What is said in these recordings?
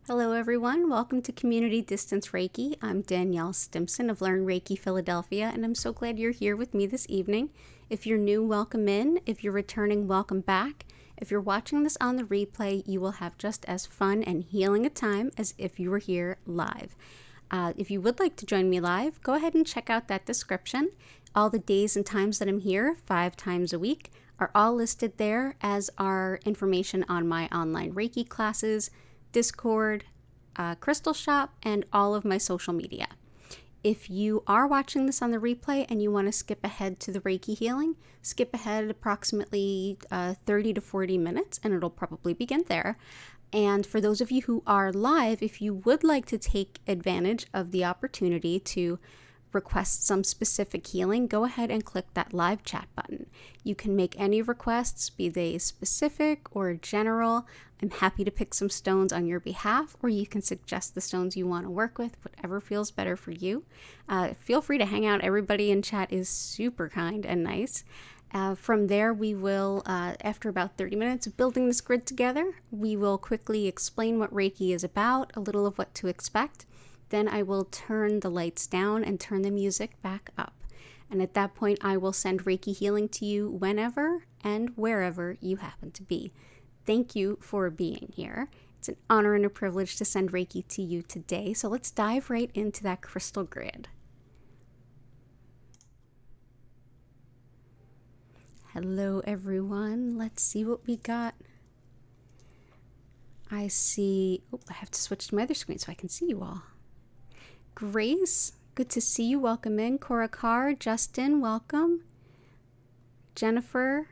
Hello everyone, welcome to Community Distance Reiki. I'm Danielle Stimpson of Learn Reiki Philadelphia, and I'm so glad you're here with me this evening. If you're new, welcome in. If you're returning, welcome back. If you're watching this on the replay, you will have just as fun and healing a time as if you were here live. If you would like to join me live, go ahead and check out that description. All the days and times that I'm here, 5 times a week, are all listed there, as are information on my online Reiki classes, Discord, Crystal Shop, and all of my social media. If you are watching this on the replay and you want to skip ahead to the Reiki healing, skip ahead approximately 30 to 40 minutes and it'll probably begin there. And for those of you who are live, if you would like to take advantage of the opportunity to request some specific healing, go ahead and click that live chat button. You can make any requests, be they specific or general. I'm happy to pick some stones on your behalf, or you can suggest the stones you want to work with, whatever feels better for you. Feel free to hang out. Everybody in chat is super kind and nice. From there, we will, after about 30 minutes of building this grid together, we will quickly explain what Reiki is about, a little of what to expect. Then I will turn the lights down and turn the music back up. And at that point, I will send Reiki healing to you whenever and wherever you happen to be. Thank you for being here. It's an honor and a privilege to send Reiki to you today. So let's dive right into that crystal grid. Hello, everyone. Let's see what we got. I see, I have to switch to my other screen so I can see you all. Grace, good to see you. Welcome in. Cora Carr, Justin, welcome. Jennifer.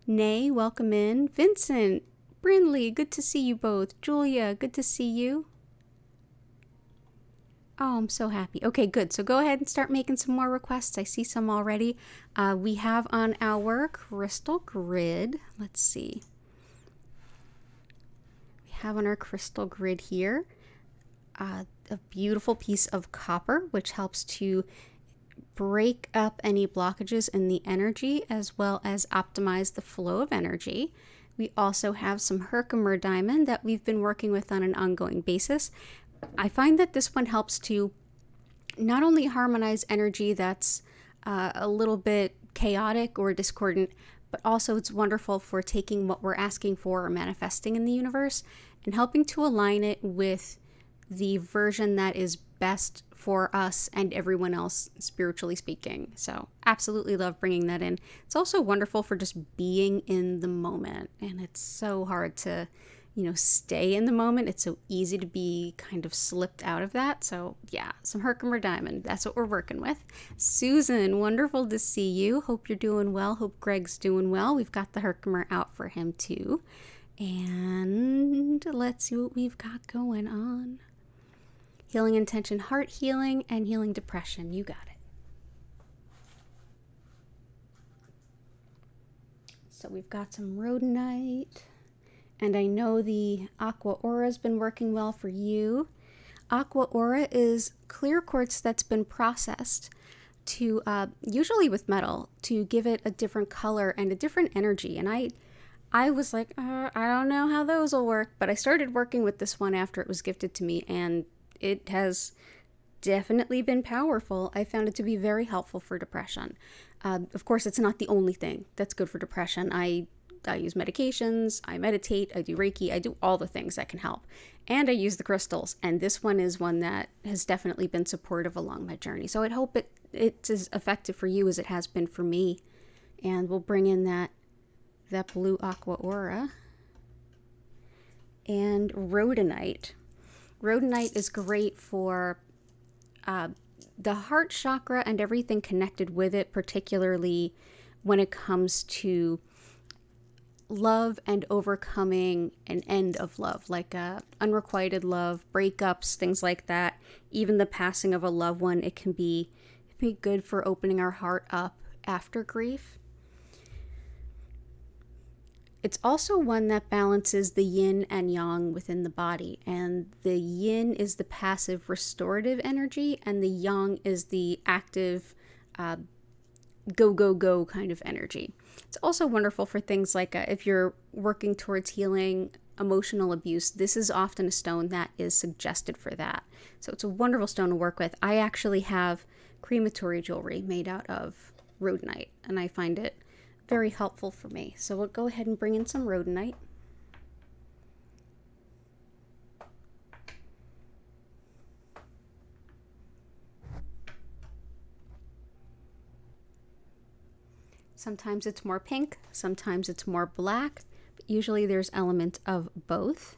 Nay, welcome in. Vincent, Brinley, good to see you both. Julia, good to see you. Oh, I'm so happy. Okay, good. So go ahead and start making some more requests. I see some already. We have on our crystal grid, let's see. Have on our crystal grid here a beautiful piece of copper, which helps to break up any blockages in the energy as well as optimize the flow of energy. We also have some Herkimer Diamond that we've been working with on an ongoing basis. I find that this one helps to not only harmonize energy that's a little bit chaotic or discordant, but also it's wonderful for taking what we're asking for or manifesting in the universe and helping to align it with the version that is best for us and everyone else, spiritually speaking. So absolutely love bringing that in. It's also wonderful for just being in the moment. And it's so hard to, stay in the moment. It's so easy to be kind of slipped out of that. So yeah, some Herkimer Diamond. That's what we're working with. Susan, wonderful to see you. Hope you're doing well. Hope Greg's doing well. We've got the Herkimer out for him too. And let's see what we've got going on. Healing intention, heart healing, and healing depression. You got it. So we've got some Rhodonite. And I know the Aqua Aura has been working well for you. Aqua Aura is clear quartz that's been processed to, usually with metal, to give it a different color and a different energy. And I was like, I don't know how those will work, but I started working with this one after it was gifted to me, and it has definitely been powerful. I found it to be very helpful for depression. Of course, it's not the only thing that's good for depression. I use medications, I meditate, I do Reiki, I do all the things that can help. And I use the crystals, and this one is one that has definitely been supportive along my journey. So I hope it's as effective for you as it has been for me. And we'll bring in that blue Aqua Aura. And Rhodonite. Rhodonite is great for the heart chakra and everything connected with it, particularly when it comes to love and overcoming an end of love, like unrequited love, breakups, things like that. Even the passing of a loved one, it can be good for opening our heart up after grief. It's also one that balances the yin and yang within the body. And the yin is the passive restorative energy, and the yang is the active go, go, go kind of energy. It's also wonderful for things like if you're working towards healing emotional abuse. This is often a stone that is suggested for that. So it's a wonderful stone to work with. I actually have crematory jewelry made out of Rhodonite, and I find it very helpful for me. So we'll go ahead and bring in some Rhodonite. Sometimes it's more pink, sometimes it's more black, but usually there's elements of both.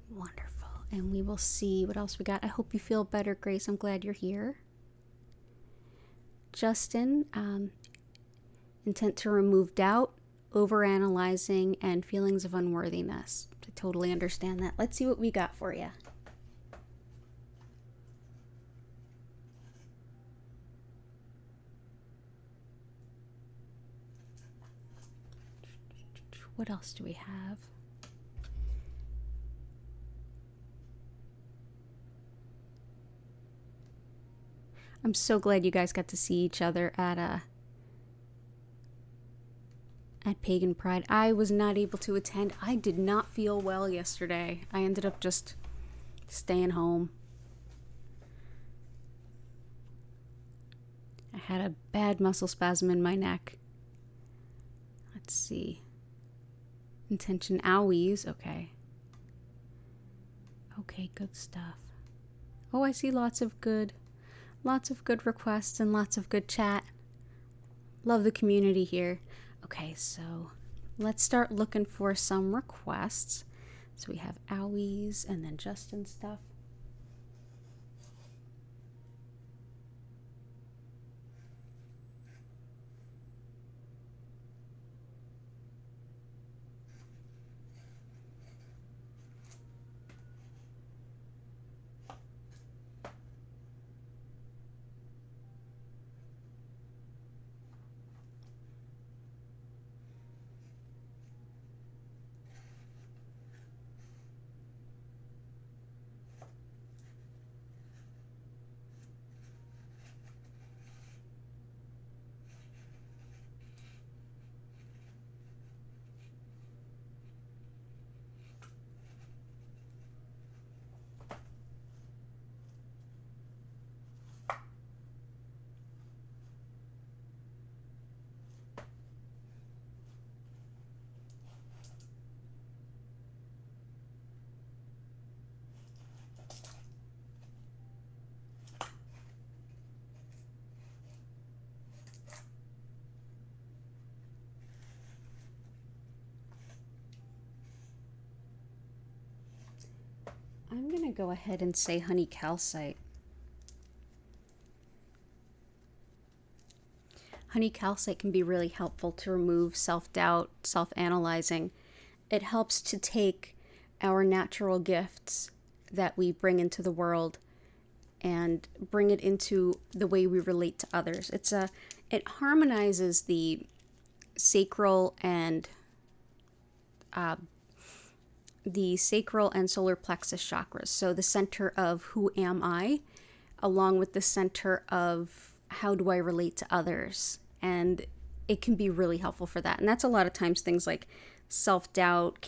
Wonderful. And we will see what else we got. I hope you feel better, Grace. I'm glad you're here. Justin, intent to remove doubt, overanalyzing, and feelings of unworthiness. I totally understand that. Let's see what we got for you. What else do we have? I'm so glad you guys got to see each other at Pagan Pride. I was not able to attend. I did not feel well yesterday. I ended up just staying home. I had a bad muscle spasm in my neck. Let's see. Intention owies. Okay. Okay, good stuff. Oh, I see lots of good requests and lots of good chat. Love the community here. Okay, so let's start looking for some requests. So we have owies and then Justin stuff. I'm going to go ahead and say honey calcite. Honey calcite can be really helpful to remove self-doubt, self-analyzing. It helps to take our natural gifts that we bring into the world and bring it into the way we relate to others. It harmonizes the sacral and solar plexus chakras. So the center of who am I, along with the center of how do I relate to others. And it can be really helpful for that. And that's a lot of times things like self-doubt,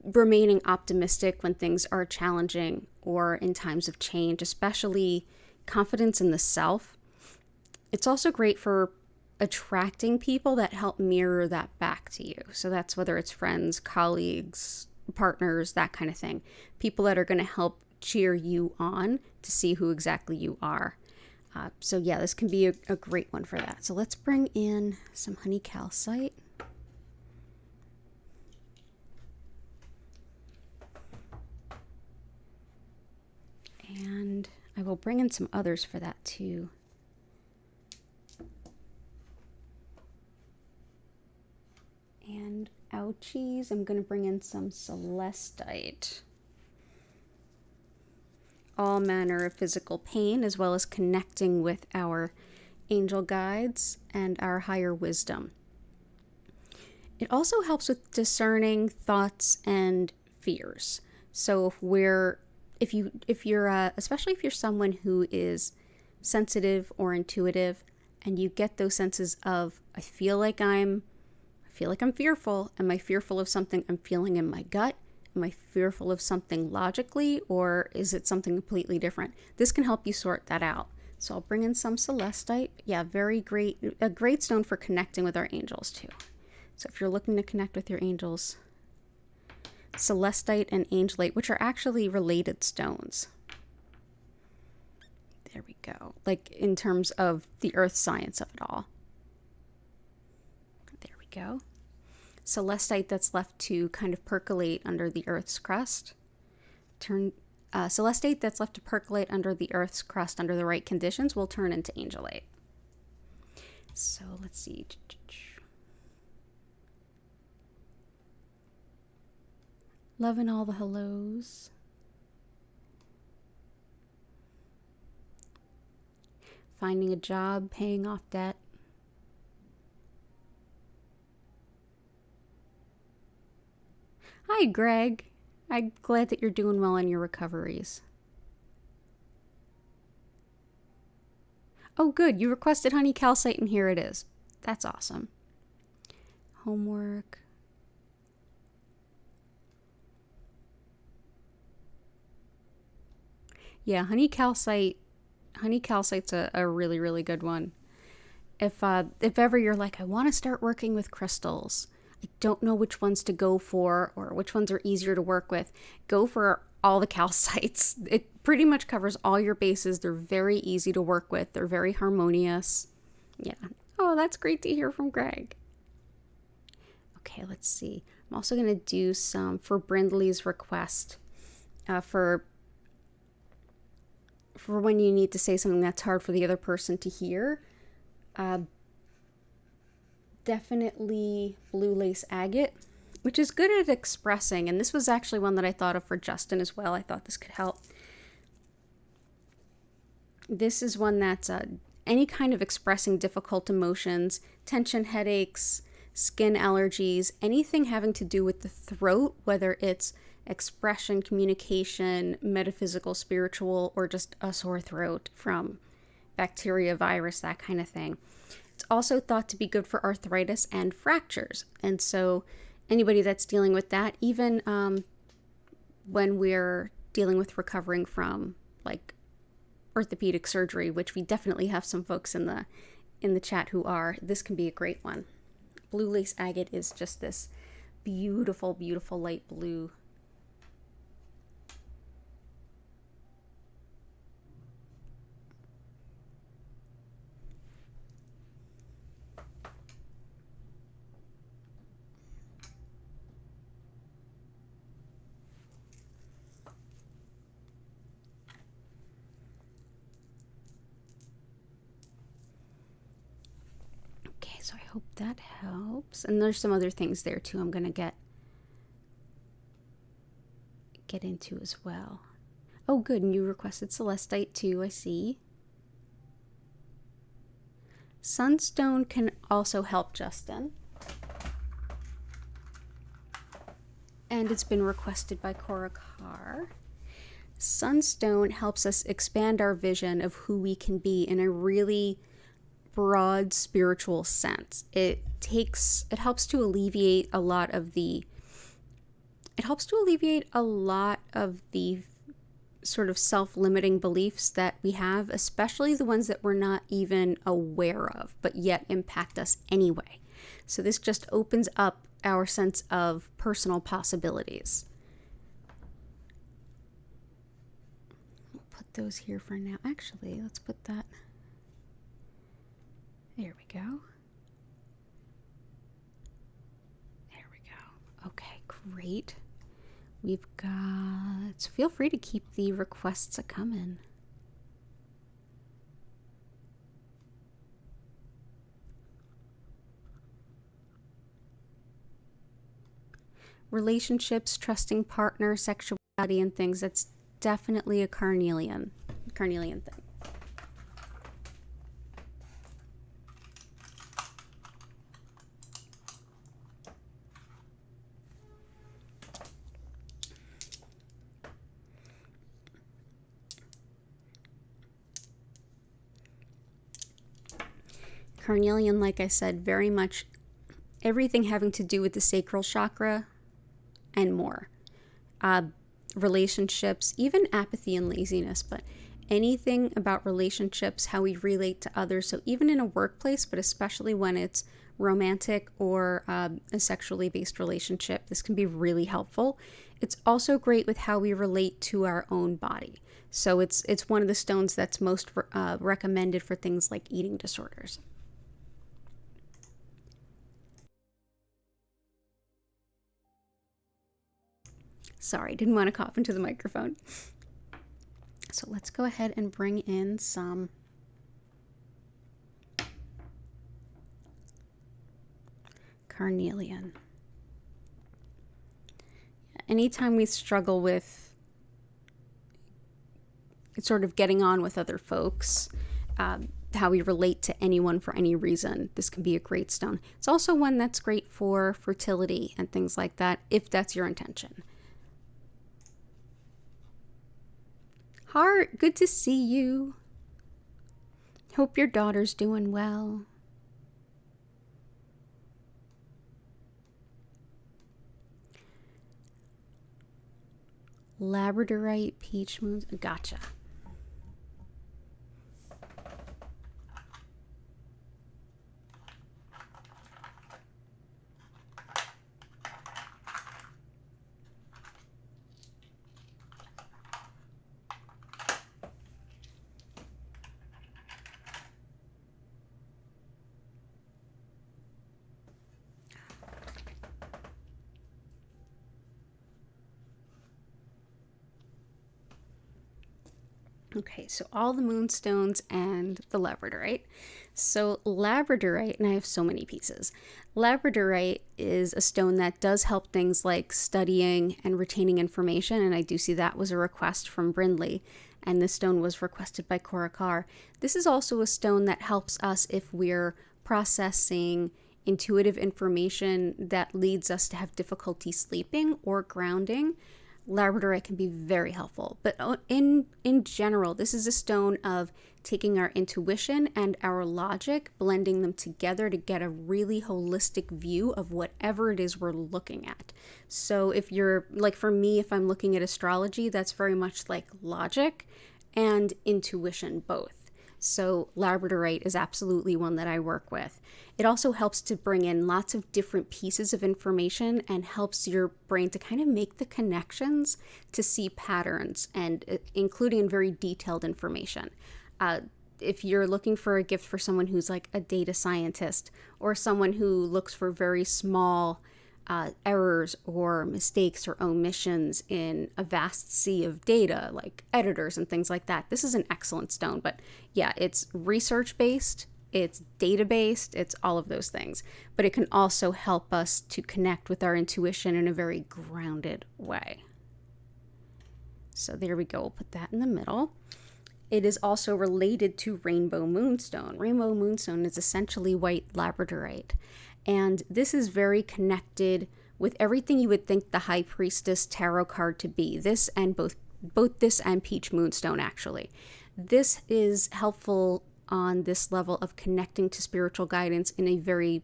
remaining optimistic when things are challenging or in times of change, especially confidence in the self. It's also great for attracting people that help mirror that back to you. So that's whether it's friends, colleagues, partners, that kind of thing. People that are going to help cheer you on to see who exactly you are. So yeah, this can be a great one for that. So let's bring in some honey calcite. And I will bring in some others for that too. And ouchies, I'm going to bring in some celestite. All manner of physical pain, as well as connecting with our angel guides and our higher wisdom. It also helps with discerning thoughts and fears. So if we're if you're especially if you're someone who is sensitive or intuitive, and you get those senses of, I feel like I'm fearful. Am I fearful of something I'm feeling in my gut? Am I fearful of something logically, or is it something completely different? This can help you sort that out. So I'll bring in some celestite. Yeah, very great, a great stone for connecting with our angels too. So if you're looking to connect with your angels, celestite and angelite, which are actually related stones. There we go. Like in terms of the earth science of it all. There we go. Celestite that's left to kind of percolate under the earth's crust. Celestite that's left to percolate under the earth's crust under the right conditions will turn into angelite. So let's see. Loving all the hellos. Finding a job, paying off debt. Hi, Greg. I'm glad that you're doing well in your recoveries. Oh, good. You requested honey calcite, and here it is. That's awesome. Homework. Yeah, honey calcite's a really, really good one. If ever you're like, I want to start working with crystals, I don't know which ones to go for or which ones are easier to work with, go for all the calcites. It pretty much covers all your bases. They're very easy to work with. They're very harmonious. Yeah. Oh, that's great to hear from Greg. Okay, let's see. I'm also going to do some for Brindley's request for when you need to say something that's hard for the other person to hear. Definitely blue lace agate, which is good at expressing. And this was actually one that I thought of for Justin as well. I thought this could help. This is one that's any kind of expressing difficult emotions, tension, headaches, skin allergies, anything having to do with the throat, whether it's expression, communication, metaphysical, spiritual, or just a sore throat from bacteria, virus, that kind of thing. It's also thought to be good for arthritis and fractures. And so anybody that's dealing with that, even when we're dealing with recovering from like orthopedic surgery, which we definitely have some folks in the chat who are, this can be a great one. Blue lace agate is just this beautiful, beautiful light blue. So I hope that helps. And there's some other things there too I'm going to get into as well. Oh, good. And you requested celestite too, I see. Sunstone can also help Justin. And it's been requested by Cora Carr. Sunstone helps us expand our vision of who we can be in a really broad spiritual sense. It helps to alleviate a lot of the sort of self-limiting beliefs that we have, especially the ones that we're not even aware of, but yet impact us anyway. So this just opens up our sense of personal possibilities. We'll put those here for now. Actually, let's put that. There we go. There we go. Okay, great. We've got... So feel free to keep the requests a-coming. Relationships, trusting partner, sexuality, and things. That's definitely a carnelian thing. Carnelian, like I said, very much everything having to do with the sacral chakra and more. Relationships, even apathy and laziness, but anything about relationships, how we relate to others. So even in a workplace, but especially when it's romantic or a sexually based relationship, this can be really helpful. It's also great with how we relate to our own body. So it's one of the stones that's most recommended for things like eating disorders. Sorry, didn't want to cough into the microphone. So let's go ahead and bring in some carnelian. Anytime we struggle with sort of getting on with other folks, how we relate to anyone for any reason, this can be a great stone. It's also one that's great for fertility and things like that, if that's your intention. Heart, good to see you. Hope your daughter's doing well. Labradorite, peach moons, gotcha. Okay, so all the moonstones and the labradorite. So labradorite, and I have so many pieces. Labradorite is a stone that does help things like studying and retaining information, and I do see that was a request from Brindley, and this stone was requested by Cora Carr. This is also a stone that helps us if we're processing intuitive information that leads us to have difficulty sleeping or grounding. Labradorite can be very helpful, but in general, this is a stone of taking our intuition and our logic, blending them together to get a really holistic view of whatever it is we're looking at. So if you're, like for me, if I'm looking at astrology, that's very much like logic and intuition both. So Labradorite is absolutely one that I work with. It also helps to bring in lots of different pieces of information and helps your brain to kind of make the connections to see patterns, and including in very detailed information. If you're looking for a gift for someone who's like a data scientist or someone who looks for very small errors or mistakes or omissions in a vast sea of data, like editors and things like that, this is an excellent stone. But yeah, it's research-based, it's data-based, it's all of those things. But it can also help us to connect with our intuition in a very grounded way. So there we go, we'll put that in the middle. It is also related to Rainbow Moonstone. Rainbow Moonstone is essentially white labradorite. And this is very connected with everything you would think the High Priestess tarot card to be. This and both this and Peach Moonstone, actually. This is helpful on this level of connecting to spiritual guidance in a very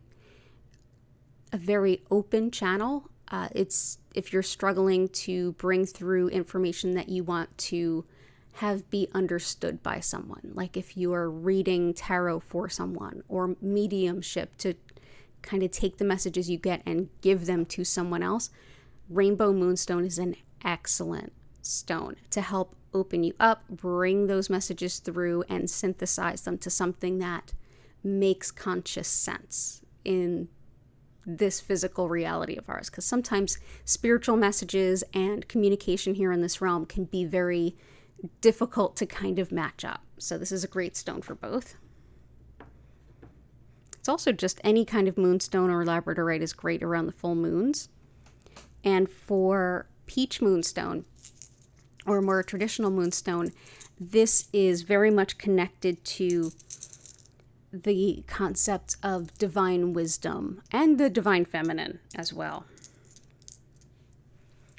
open channel. It's if you're struggling to bring through information that you want to have be understood by someone, like if you are reading tarot for someone, or mediumship to kind of take the messages you get and give them to someone else, Rainbow Moonstone is an excellent stone to help open you up, bring those messages through, and synthesize them to something that makes conscious sense in this physical reality of ours. Because sometimes spiritual messages and communication here in this realm can be very difficult to kind of match up. So this is a great stone for both. It's also just any kind of moonstone or labradorite is great around the full moons. And for Peach Moonstone, or more traditional moonstone, this is very much connected to the concepts of divine wisdom and the divine feminine as well.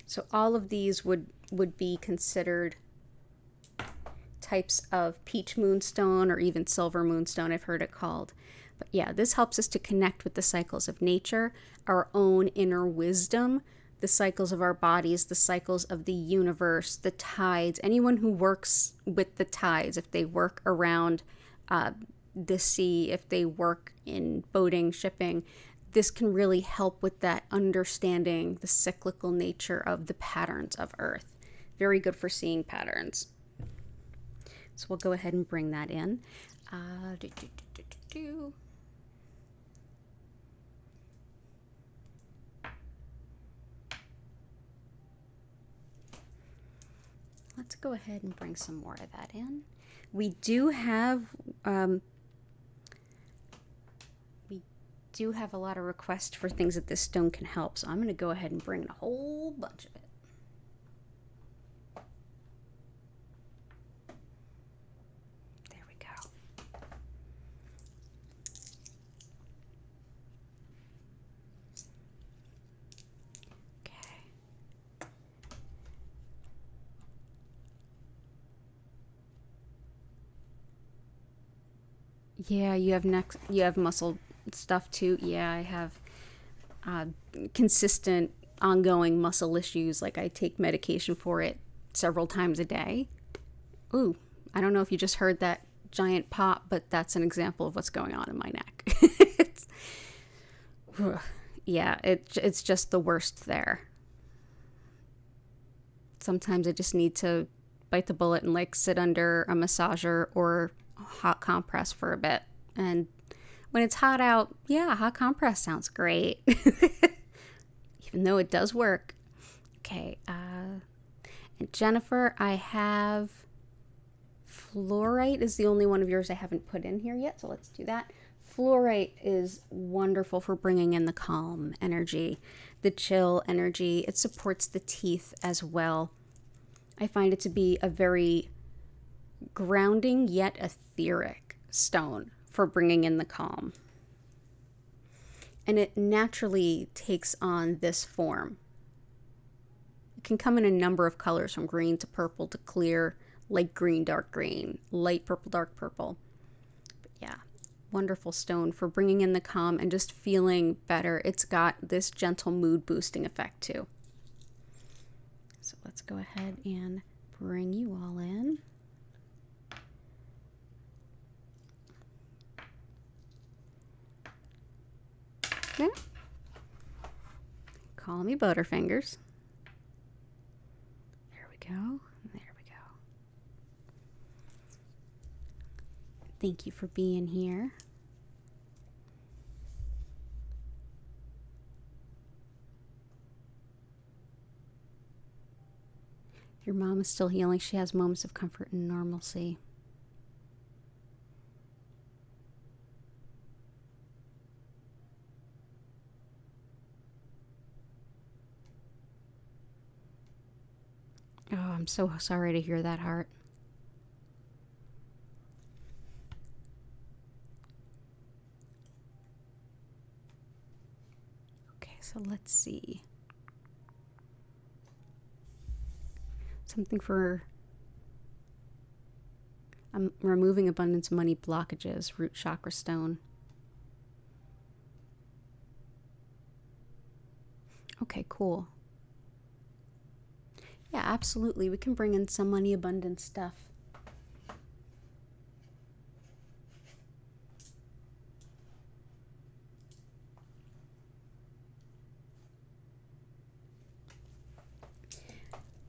So all of these would be considered types of peach moonstone, or even silver moonstone, I've heard it called. But yeah, this helps us to connect with the cycles of nature, our own inner wisdom, the cycles of our bodies, the cycles of the universe, the tides. Anyone who works with the tides, if they work around the sea, if they work in boating, shipping, this can really help with that understanding the cyclical nature of the patterns of Earth. Very good for seeing patterns. So we'll go ahead and bring that in. Let's go ahead and bring some more of that in. We do have a lot of requests for things that this stone can help, so I'm going to go ahead and bring in a whole bunch of it. There we go. Okay. Yeah, you have muscle stuff too. Yeah, I have consistent ongoing muscle issues. Like I take medication for it several times a day. Ooh, I don't know if you just heard that giant pop, but that's an example of what's going on in my neck. It's just the worst there. Sometimes I just need to bite the bullet and like sit under a massager or a hot compress for a bit. And when it's hot out, yeah, hot compress sounds great. Even though it does work. Okay, and Jennifer, I have Fluorite is the only one of yours I haven't put in here yet, so let's do that. Fluorite is wonderful for bringing in the calm energy, the chill energy. It supports the teeth as well. I find it to be a very grounding yet etheric stone for bringing in the calm. And it naturally takes on this form. It can come in a number of colors, from green to purple to clear, light green, dark green, light purple, dark purple. But yeah, wonderful stone for bringing in the calm and just feeling better. It's got this gentle mood boosting effect too. So let's go ahead and bring you all in. Yeah. Call me Butterfingers. There we go. There we go. Thank you for being here. Your mom is still healing. She has moments of comfort and normalcy. Oh, I'm so sorry to hear that, Heart. Okay, so let's see. Something for removing abundance money blockages, root chakra stone. Okay, cool. Yeah, absolutely. We can bring in some money abundance stuff.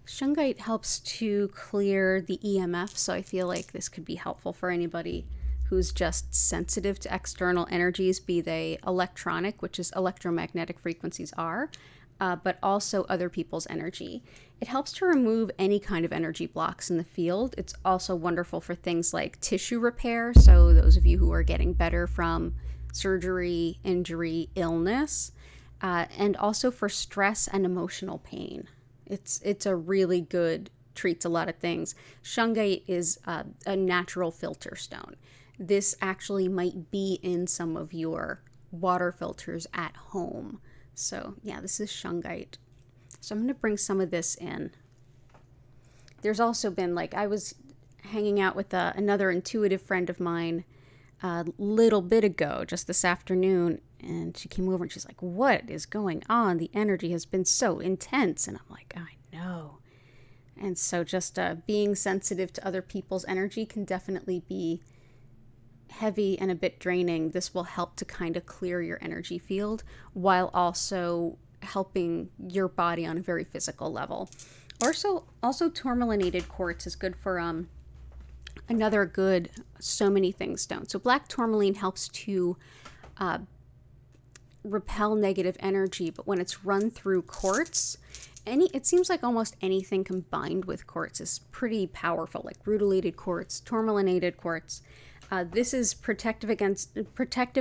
Shungite helps to clear the EMF, so I feel like this could be helpful for anybody who's just sensitive to external energies, be they electronic, which is electromagnetic frequencies are, but also other people's energy. It helps to remove any kind of energy blocks in the field. It's also wonderful for things like tissue repair, so those of you who are getting better from surgery, injury, illness, and also for stress and emotional pain. It's a really good, treats a lot of things. Shungite is a natural filter stone. This actually might be in some of your water filters at home. So yeah, this is shungite. So I'm going to bring some of this in. There's also been, like, I was hanging out with another intuitive friend of mine a little bit ago, just this afternoon, and she came over and she's like, what is going on? The energy has been so intense. And I'm like, I know. And so just being sensitive to other people's energy can definitely be heavy and a bit draining. This will help to kind of clear your energy field while also helping your body on a very physical level. Also tourmalinated quartz is good for another good so many things stone. So black tourmaline helps to repel negative energy, but when it's run through quartz, it seems like almost anything combined with quartz is pretty powerful, like rutilated quartz, tourmalinated quartz. This is protective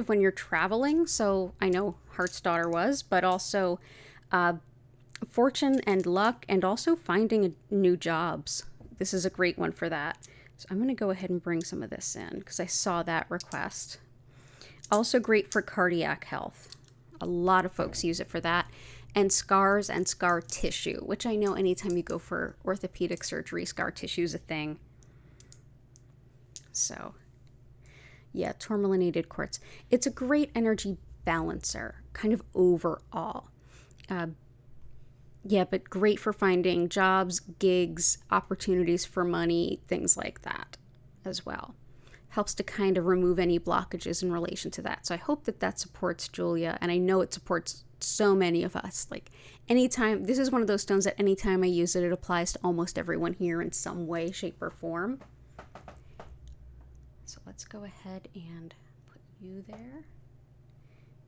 when you're traveling. So I know Heart's Daughter was, but also fortune and luck, and also finding new jobs. This is a great one for that. So I'm going to go ahead and bring some of this in because I saw that request. Also great for cardiac health. A lot of folks use it for that. And scars and scar tissue, which I know anytime you go for orthopedic surgery, scar tissue is a thing. So yeah, tourmalinated quartz. It's a great energy balancer, kind of overall. Yeah, but great for finding jobs, gigs, opportunities for money, things like that as well. Helps to kind of remove any blockages in relation to that. So I hope that supports Julia, and I know it supports so many of us. Like anytime, this is one of those stones that anytime I use it, it applies to almost everyone here in some way, shape, or form. So let's go ahead and put you there.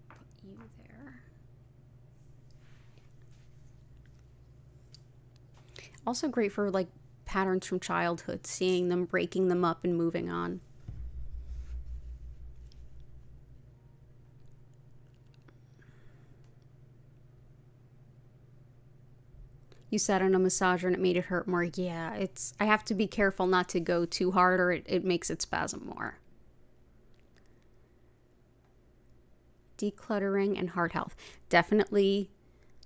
Put you there. Also great for like patterns from childhood, seeing them, breaking them up, and moving on. You sat on a massager and it made it hurt more. Yeah, I have to be careful not to go too hard or it makes it spasm more. Decluttering and heart health. Definitely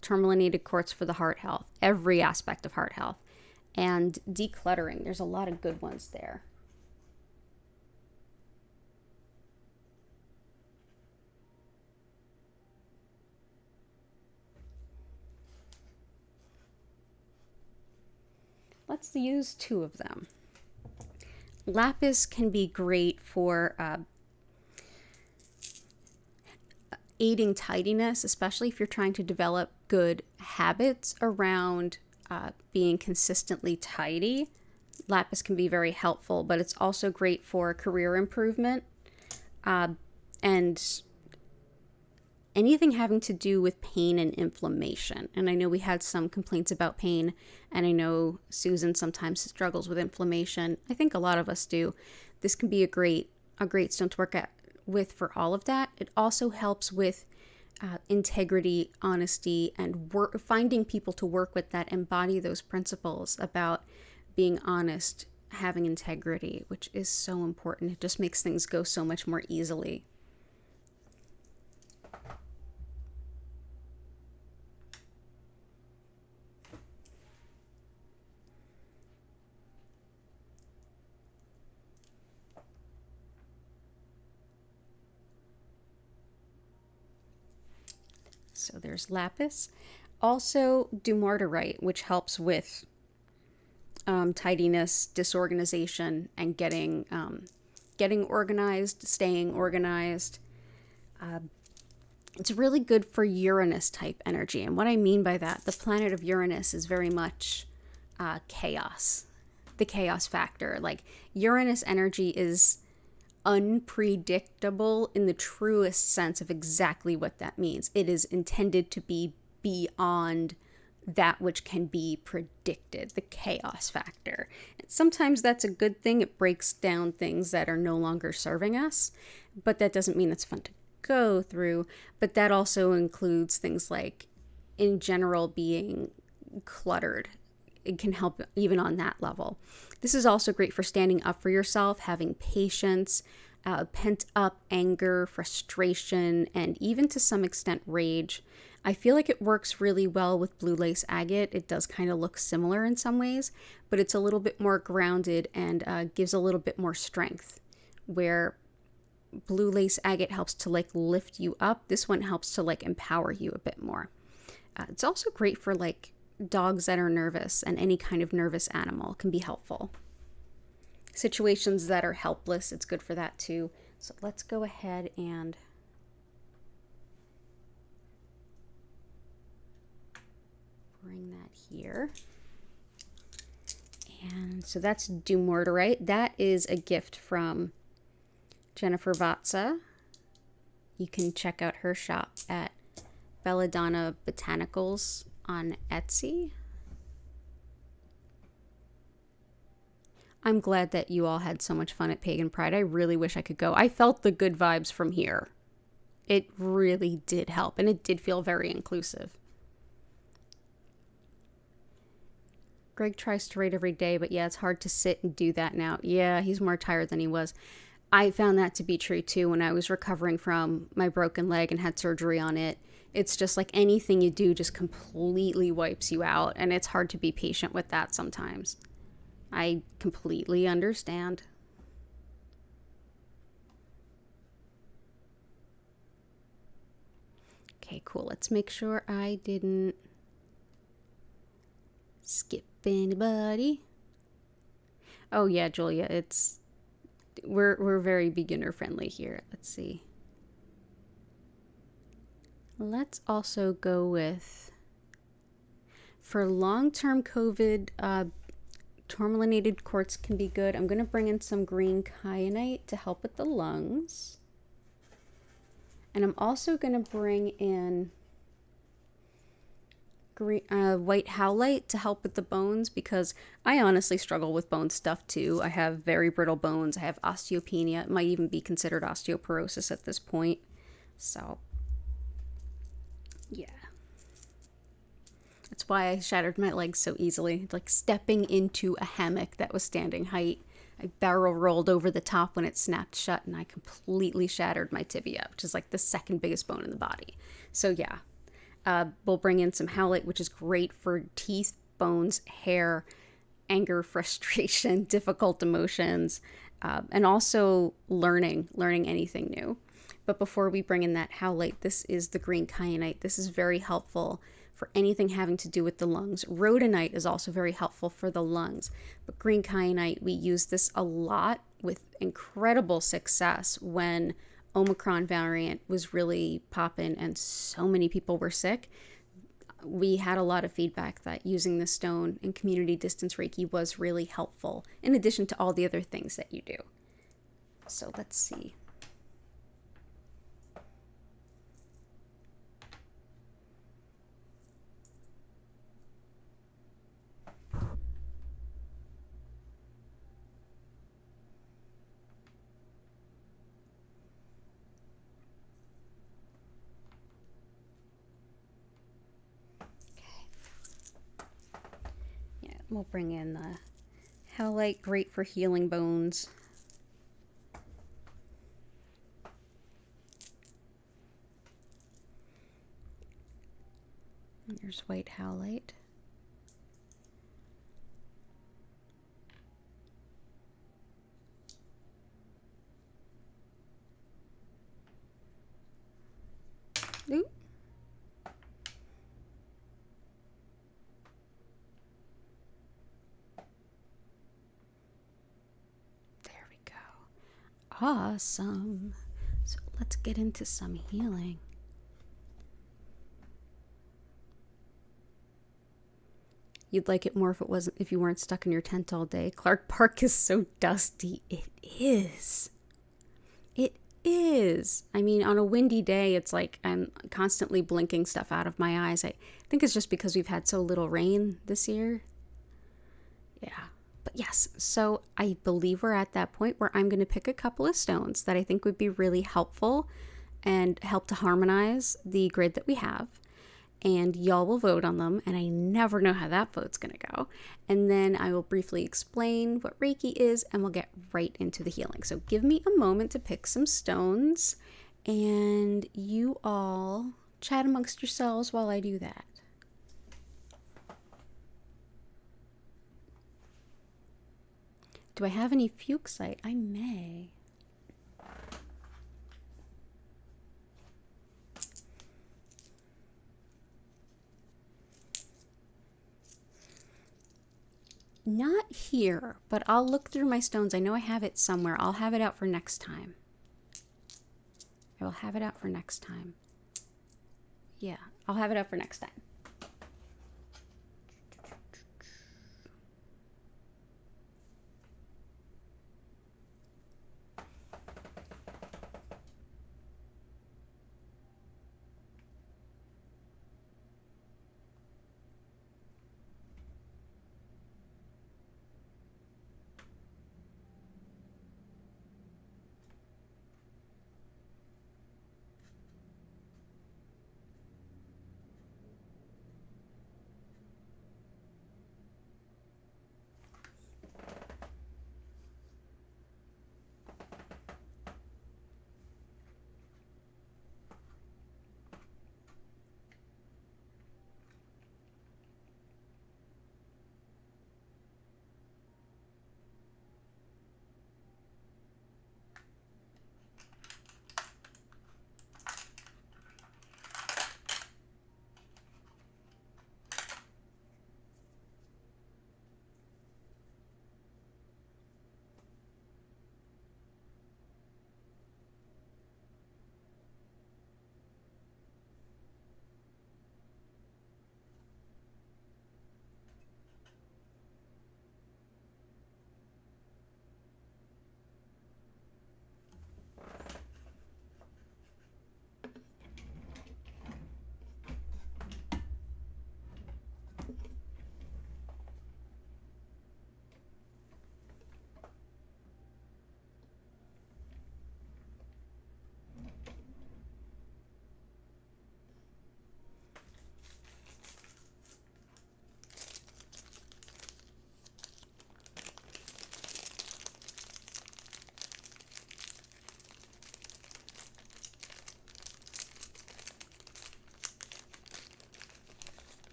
tourmalinated quartz for the heart health. Every aspect of heart health. And decluttering. There's a lot of good ones there. Let's use two of them. Lapis can be great for aiding tidiness, especially if you're trying to develop good habits around being consistently tidy. Lapis can be very helpful, but it's also great for career improvement and anything having to do with pain and inflammation. And I know we had some complaints about pain, and I know Susan sometimes struggles with inflammation. I think a lot of us do. This can be a great stone to work with for all of that. It also helps with integrity, honesty, and finding people to work with that embody those principles about being honest, having integrity, which is so important. It just makes things go so much more easily. So there's lapis. Also Dumortierite, which helps with tidiness, disorganization, and getting organized, staying organized. It's really good for Uranus type energy. And what I mean by that, the planet of Uranus is very much chaos, the chaos factor. Like Uranus energy is unpredictable in the truest sense of exactly what that means. It is intended to be beyond that which can be predicted, the chaos factor. And sometimes that's a good thing. It breaks down things that are no longer serving us, but that doesn't mean it's fun to go through. But that also includes things like, in general, being cluttered. It can help even on that level. This is also great for standing up for yourself, having patience, pent up anger, frustration, and even to some extent rage. I feel like it works really well with blue lace agate. It does kind of look similar in some ways, but it's a little bit more grounded and gives a little bit more strength, where blue lace agate helps to like lift you up. This one helps to like empower you a bit more. It's also great for like dogs that are nervous, and any kind of nervous animal can be helpful. Situations that are helpless, it's good for that too. So let's go ahead and bring that here. And so that's Dumortierite. That is a gift from Jennifer Vatsa. You can check out her shop at Belladonna Botanicals on Etsy. I'm glad that you all had so much fun at Pagan Pride. I really wish I could go. I felt the good vibes from here. It really did help, and it did feel very inclusive. Greg tries to write every day, but yeah, it's hard to sit and do that now. Yeah, he's more tired than he was. I found that to be true too when I was recovering from my broken leg and had surgery on it. It's just like anything you do just completely wipes you out, and it's hard to be patient with that sometimes. I completely understand. Okay, cool. Let's make sure I didn't skip anybody. Oh yeah, Julia, we're very beginner friendly here. Let's see. Let's also go with, for long-term COVID, tourmalinated quartz can be good. I'm going to bring in some green kyanite to help with the lungs. And I'm also going to bring in white howlite to help with the bones, because I honestly struggle with bone stuff too. I have very brittle bones. I have osteopenia. It might even be considered osteoporosis at this point. So, yeah. That's why I shattered my legs so easily. Like stepping into a hammock that was standing height. I barrel rolled over the top when it snapped shut, and I completely shattered my tibia, which is like the second biggest bone in the body. So yeah, we'll bring in some howlite, which is great for teeth, bones, hair, anger, frustration, difficult emotions, and also learning anything new. But before we bring in that howlite, this is the green kyanite. This is very helpful for anything having to do with the lungs. Rhodonite is also very helpful for the lungs. But green kyanite, we use this a lot with incredible success when Omicron variant was really popping and so many people were sick. We had a lot of feedback that using the stone in community distance Reiki was really helpful, in addition to all the other things that you do. So let's see. We'll bring in the howlite, great for healing bones. And there's white howlite. Oop. Awesome. So let's get into some healing. You'd like it more if you weren't stuck in your tent all day. Clark Park is so dusty. It is. It is. I mean, on a windy day, it's like I'm constantly blinking stuff out of my eyes. I think it's just because we've had so little rain this year. Yeah. But yes, so I believe we're at that point where I'm going to pick a couple of stones that I think would be really helpful and help to harmonize the grid that we have. And y'all will vote on them, and I never know how that vote's going to go. And then I will briefly explain what Reiki is, and we'll get right into the healing. So give me a moment to pick some stones, and you all chat amongst yourselves while I do that. Do I have any fuchsite? I may. Not here, but I'll look through my stones. I know I have it somewhere. I'll have it out for next time. I will have it out for next time. Yeah, I'll have it out for next time.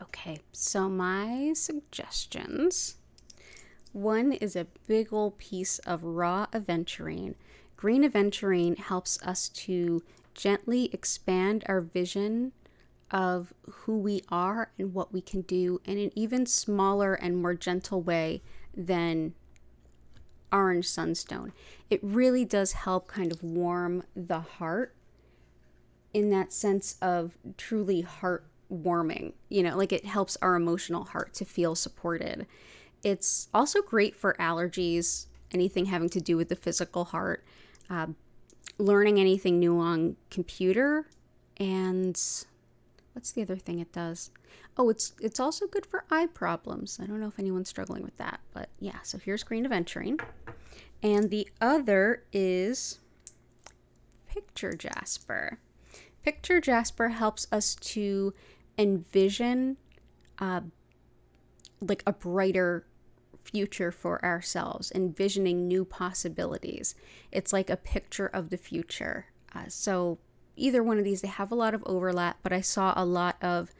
Okay, so my suggestions. One is a big old piece of raw Aventurine. Green Aventurine helps us to gently expand our vision of who we are and what we can do in an even smaller and more gentle way than orange sunstone. It really does help kind of warm the heart in that sense of truly heart warming, you know, like it helps our emotional heart to feel supported. It's also great for allergies, anything having to do with the physical heart, learning anything new on computer, and what's the other thing it does? Oh, it's also good for eye problems. I don't know if anyone's struggling with that, but yeah, so here's Green Aventurine. And the other is Picture Jasper. Picture Jasper helps us to envision like a brighter future for ourselves, envisioning new possibilities. It's like a picture of the future. So either one of these, they have a lot of overlap, but I saw a lot of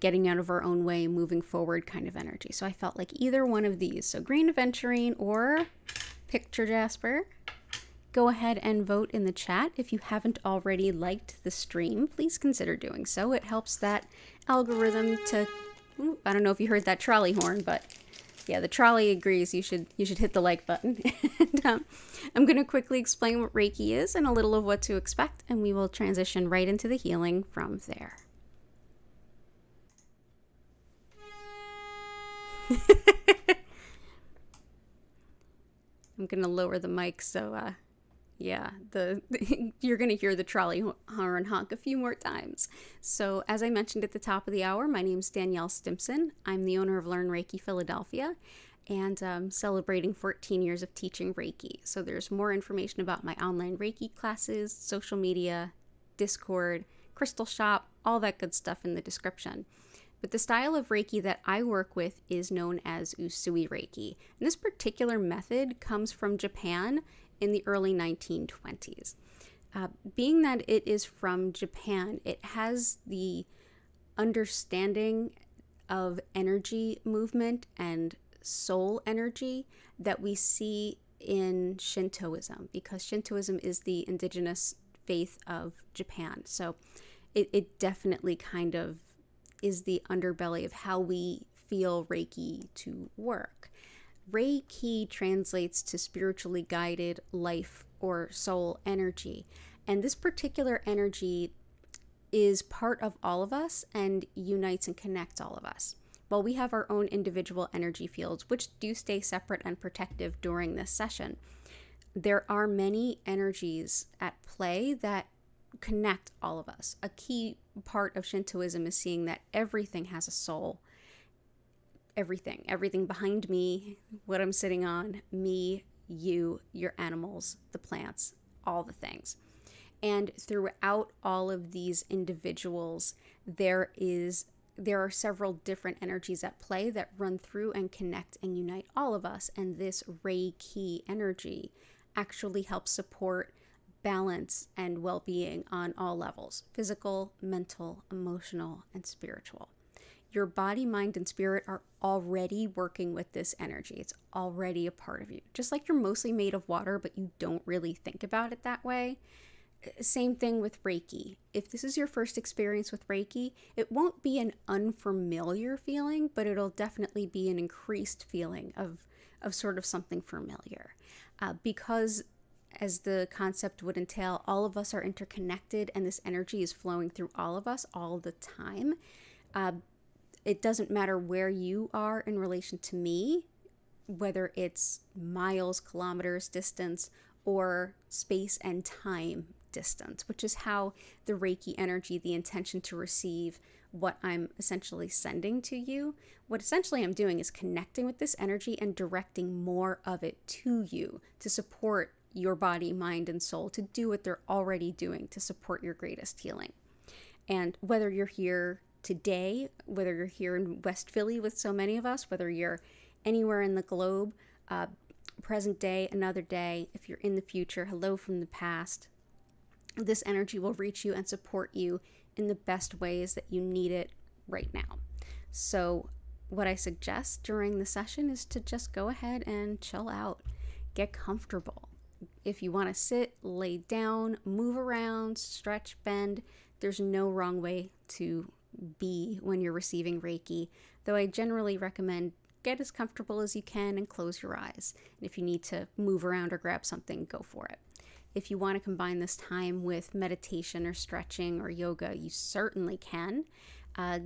getting out of our own way, moving forward kind of energy. So I felt like either one of these. So Green Aventurine or Picture Jasper. Go ahead and vote in the chat. If you haven't already liked the stream, please consider doing so. It helps that algorithm to, I don't know if you heard that trolley horn, but yeah, the trolley agrees you should hit the like button. And I'm going to quickly explain what Reiki is and a little of what to expect, and we will transition right into the healing from there. I'm going to lower the mic so yeah, you're going to hear the trolley horn honk a few more times. So as I mentioned at the top of the hour, my name's DanielleStimpson. I'm the owner of Learn Reiki Philadelphia, and I'm celebrating 14 years of teaching Reiki. So there's more information about my online Reiki classes, social media, Discord, crystal shop, all that good stuff in the description. But the style of Reiki that I work with is known as Usui Reiki. And this particular method comes from Japan in the early 1920s. Being that it is from Japan, it has the understanding of energy movement and soul energy that we see in Shintoism, because Shintoism is the indigenous faith of Japan. So it definitely kind of is the underbelly of how we feel Reiki to work. Reiki translates to spiritually guided life or soul energy. And this particular energy is part of all of us and unites and connects all of us. While we have our own individual energy fields, which do stay separate and protective during this session, there are many energies at play that connect all of us. A key part of Shintoism is seeing that everything has a soul. Everything behind me, what I'm sitting on, me, you, your animals, the plants, all the things. And throughout all of these individuals, there are several different energies at play that run through and connect and unite all of us. And this Reiki energy actually helps support balance and well-being on all levels: physical, mental, emotional, and spiritual. Your body, mind, and spirit are already working with this energy. It's already a part of you. Just like you're mostly made of water, but you don't really think about it that way. Same thing with Reiki. If this is your first experience with Reiki, it won't be an unfamiliar feeling, but it'll definitely be an increased feeling of sort of something familiar. Because, as the concept would entail, all of us are interconnected and this energy is flowing through all of us all the time. It doesn't matter where you are in relation to me, whether it's miles, kilometers distance, or space and time distance, which is how the Reiki energy, the intention to receive what I'm essentially sending to you, what essentially I'm doing is connecting with this energy and directing more of it to you to support your body, mind, and soul to do what they're already doing to support your greatest healing. And whether you're here today, whether you're here in West Philly with so many of us, whether you're anywhere in the globe, present day, another day, if you're in the future, hello from the past, this energy will reach you and support you in the best ways that you need it right now. So what I suggest during the session is to just go ahead and chill out, get comfortable. If you want to sit, lay down, move around, stretch, bend, there's no wrong way to be when you're receiving Reiki, though I generally recommend get as comfortable as you can and close your eyes. And if you need to move around or grab something, go for it. If you want to combine this time with meditation or stretching or yoga, you certainly can.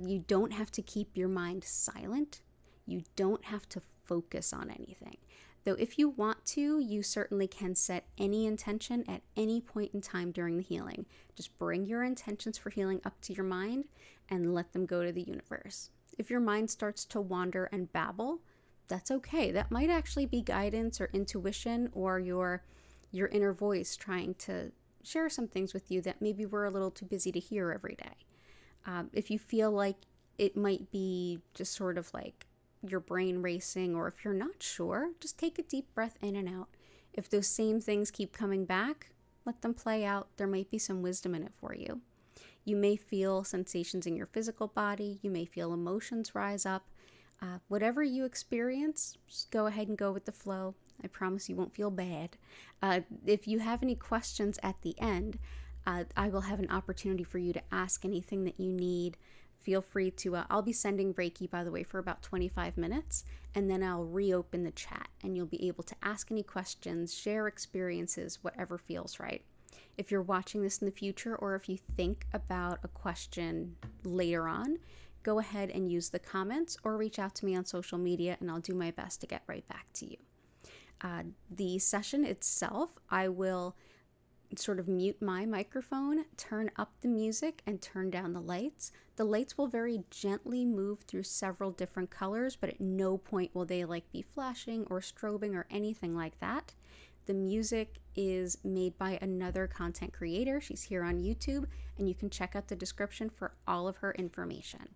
You don't have to keep your mind silent. You don't have to focus on anything. Though if you want to, you certainly can set any intention at any point in time during the healing. Just bring your intentions for healing up to your mind and let them go to the universe. If your mind starts to wander and babble, that's okay. That might actually be guidance or intuition or your inner voice trying to share some things with you that maybe we're a little too busy to hear every day. If you feel like it might be just sort of like your brain racing, or if you're not sure, just take a deep breath in and out. If those same things keep coming back, let them play out. There might be some wisdom in it for you. You may feel sensations in your physical body. You may feel emotions rise up. Whatever you experience, just go ahead and go with the flow. I promise you won't feel bad. If you have any questions at the end, I will have an opportunity for you to ask anything that you need. Feel free to, I'll be sending Reiki, by the way, for about 25 minutes, and then I'll reopen the chat, and you'll be able to ask any questions, share experiences, whatever feels right. If you're watching this in the future, or if you think about a question later on, go ahead and use the comments or reach out to me on social media, and I'll do my best to get right back to you. The session itself, I will sort of mute my microphone, turn up the music, and turn down the lights. The lights will very gently move through several different colors, but at no point will they be flashing or strobing or anything like that. The music is made by another content creator. She's here on YouTube, and you can check out the description for all of her information.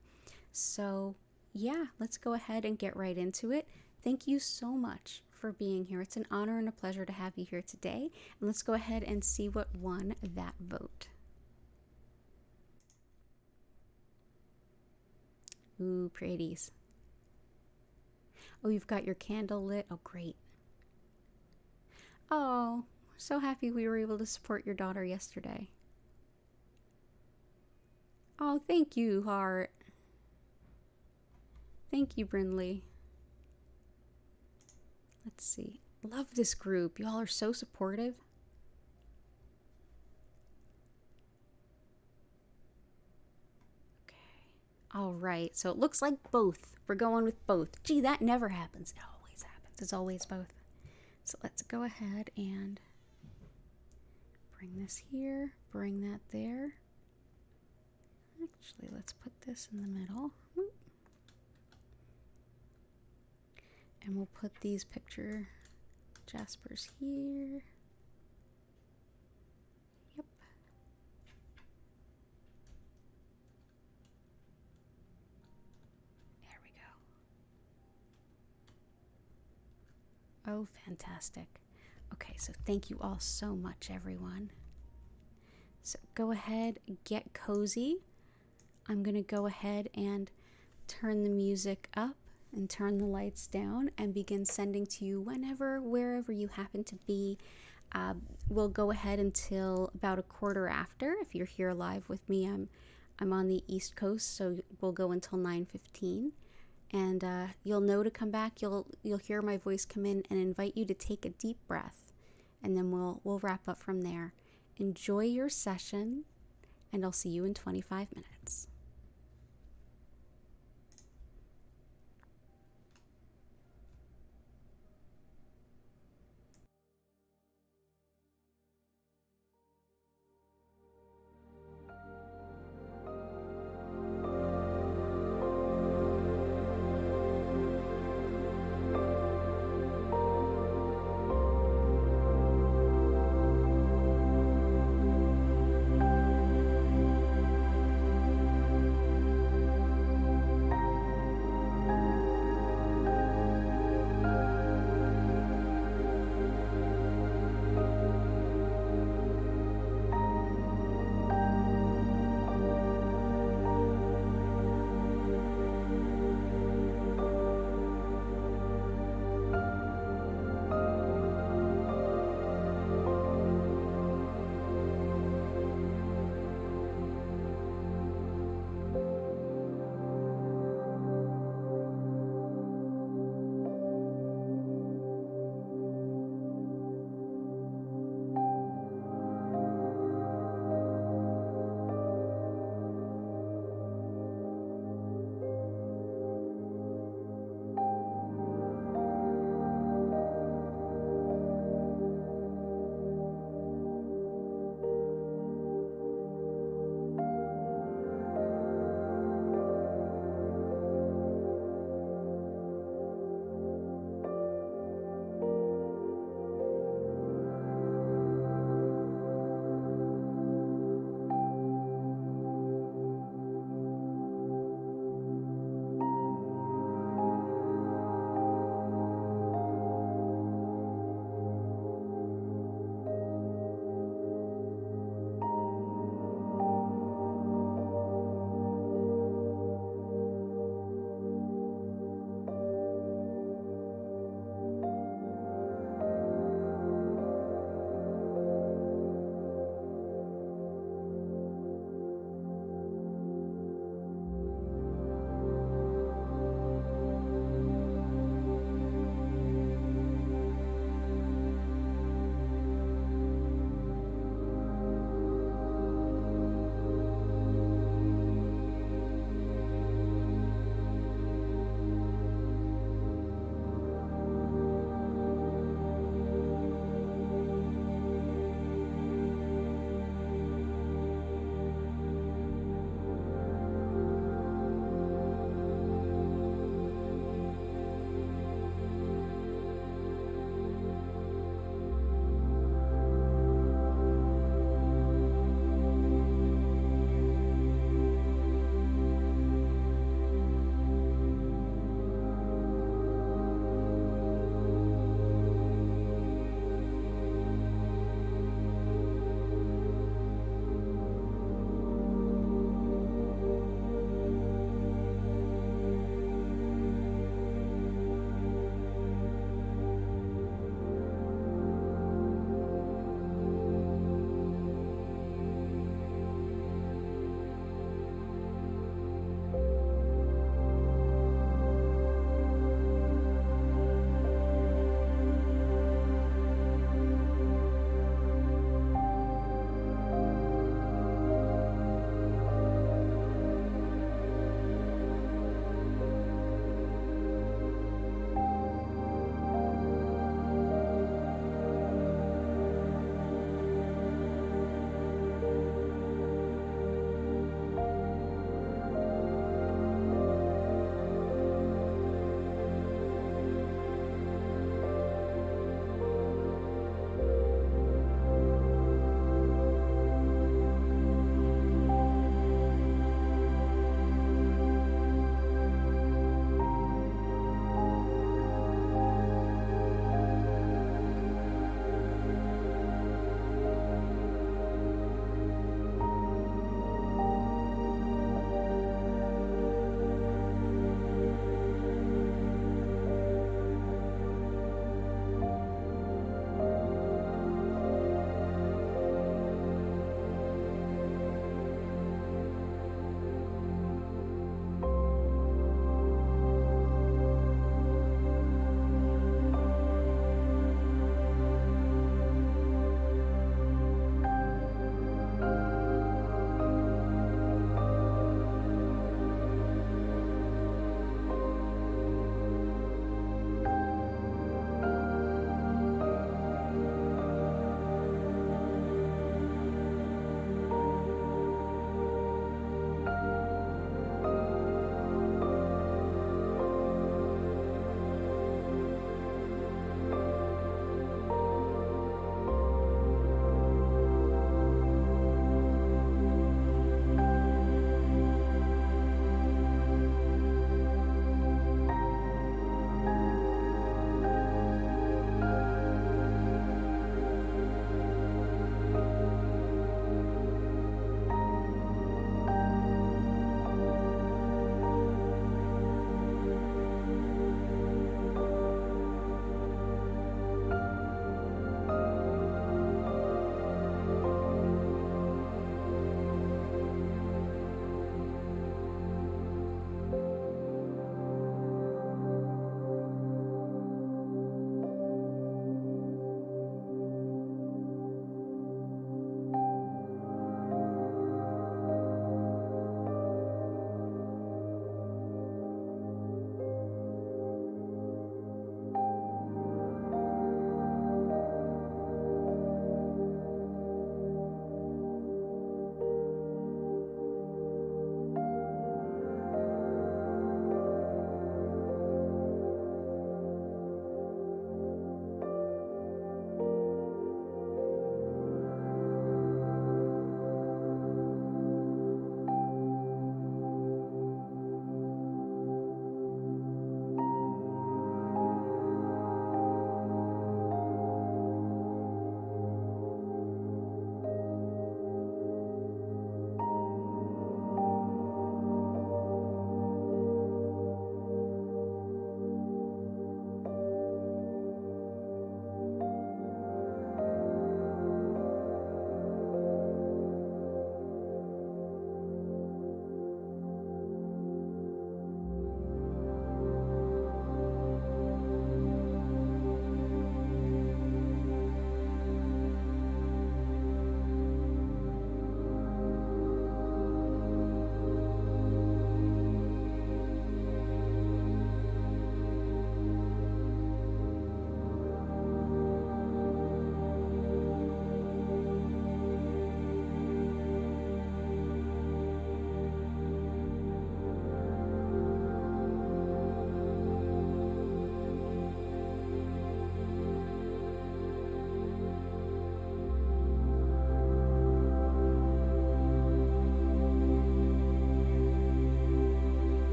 So yeah, let's go ahead and get right into it. Thank you so much for being here. It's an honor and a pleasure to have you here today. And let's go ahead and see what won that vote. Ooh, pretties. Oh, you've got your candle lit. Oh, great. Oh, so happy we were able to support your daughter yesterday. Oh, thank you, Heart. Thank you, Brindley. Let's see. Love this group. Y'all are so supportive. All right, so it looks like both. We're going with both. Gee, that never happens. It always happens. It's always both. So let's go ahead and bring this here, bring that there. Actually, let's put this in the middle. And we'll put these picture Jaspers here. Yep. Oh, fantastic. Okay, so thank you all so much, everyone. So go ahead, get cozy. I'm going to go ahead and turn the music up and turn the lights down and begin sending to you whenever, wherever you happen to be. We'll go ahead until about a quarter after. If you're here live with me, I'm on the East Coast, so we'll go until 9:15. And you'll know to come back. You'll hear my voice come in and invite you to take a deep breath, and then we'll wrap up from there. Enjoy your session, and I'll see you in 25 minutes.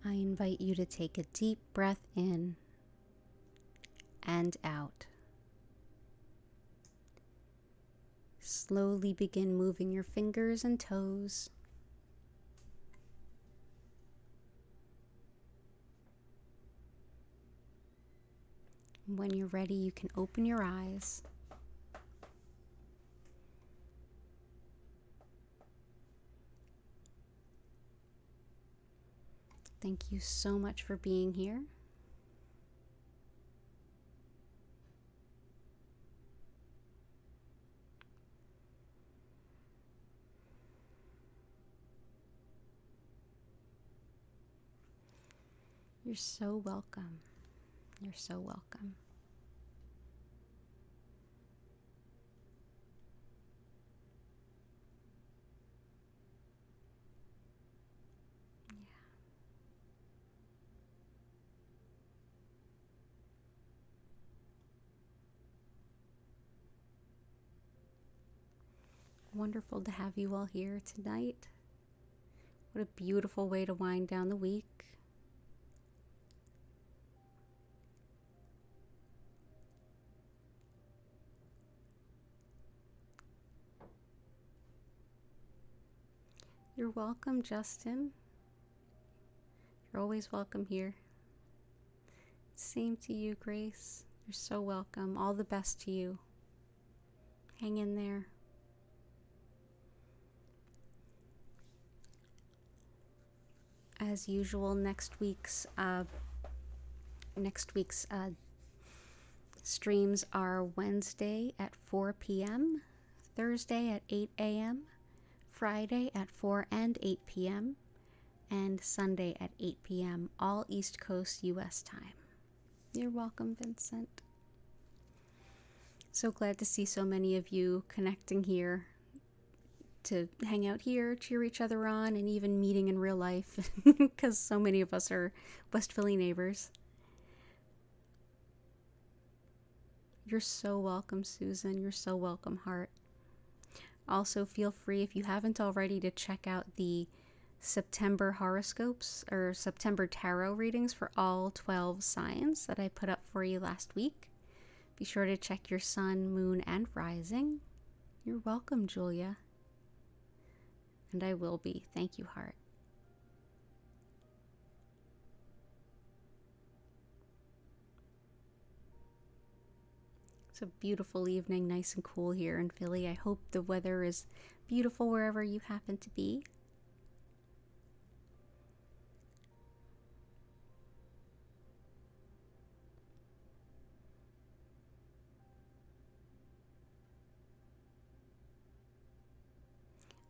I invite you to take a deep breath in and out. Slowly begin moving your fingers and toes. When you're ready, you can open your eyes. Thank you so much for being here. You're so welcome. You're so welcome. Wonderful to have you all here tonight. What a beautiful way to wind down the week. You're welcome, Justin. You're always welcome here. Same to you, Grace. You're so welcome. All the best to you. Hang in there. As usual, next week's streams are Wednesday at 4 p.m., Thursday at 8 a.m., Friday at 4 and 8 p.m., and Sunday at 8 p.m., all East Coast U.S. time. You're welcome, Vincent. So glad to see so many of you connecting here to hang out here, cheer each other on, and even meeting in real life, because so many of us are West Philly neighbors. You're so welcome, Susan. You're so welcome, Heart. Also, feel free, if you haven't already, to check out the September horoscopes or September tarot readings for all 12 signs that I put up for you last week. Be sure to check your sun, moon, and rising. You're welcome, Julia. And I will be. Thank you, Heart. It's a beautiful evening, nice and cool here in Philly. I hope the weather is beautiful wherever you happen to be.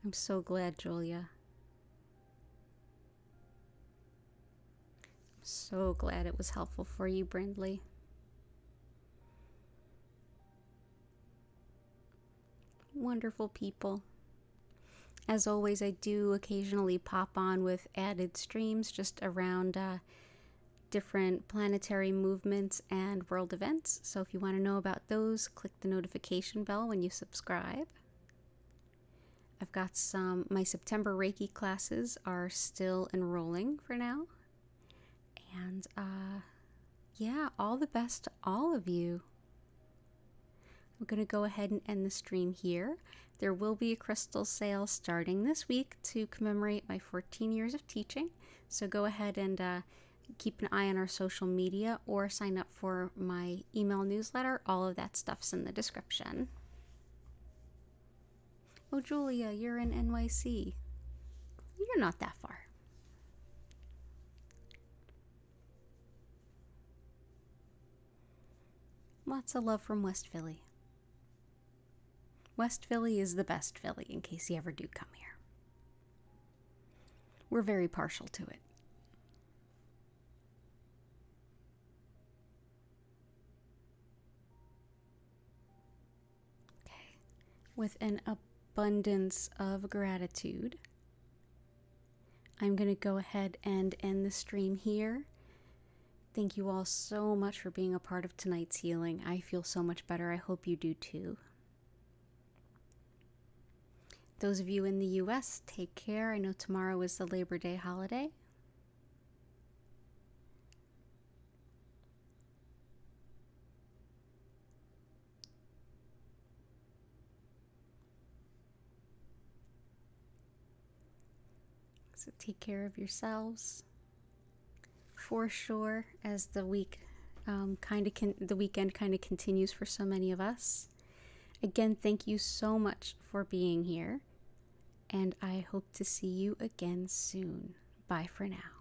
I'm so glad, Julia. I'm so glad it was helpful for you, Brindley. Wonderful people. As always, I do occasionally pop on with added streams just around different planetary movements and world events. So if you want to know about those, click the notification bell when you subscribe. I've got my September Reiki classes are still enrolling for now. And yeah, all the best to all of you. I'm going to go ahead and end the stream here. There will be a crystal sale starting this week to commemorate my 14 years of teaching. So go ahead and keep an eye on our social media or sign up for my email newsletter. All of that stuff's in the description. Oh, Julia, you're in NYC. You're not that far. Lots of love from West Philly. West Philly is the best Philly, in case you ever do come here. We're very partial to it. Okay. With an abundance of gratitude, I'm going to go ahead and end the stream here. Thank you all so much for being a part of tonight's healing. I feel so much better. I hope you do too. Those of you in the US, take care. I know tomorrow is the Labor Day holiday. So take care of yourselves for sure, as the weekend kind of continues for so many of us. Again, thank you so much for being here, and I hope to see you again soon. Bye for now.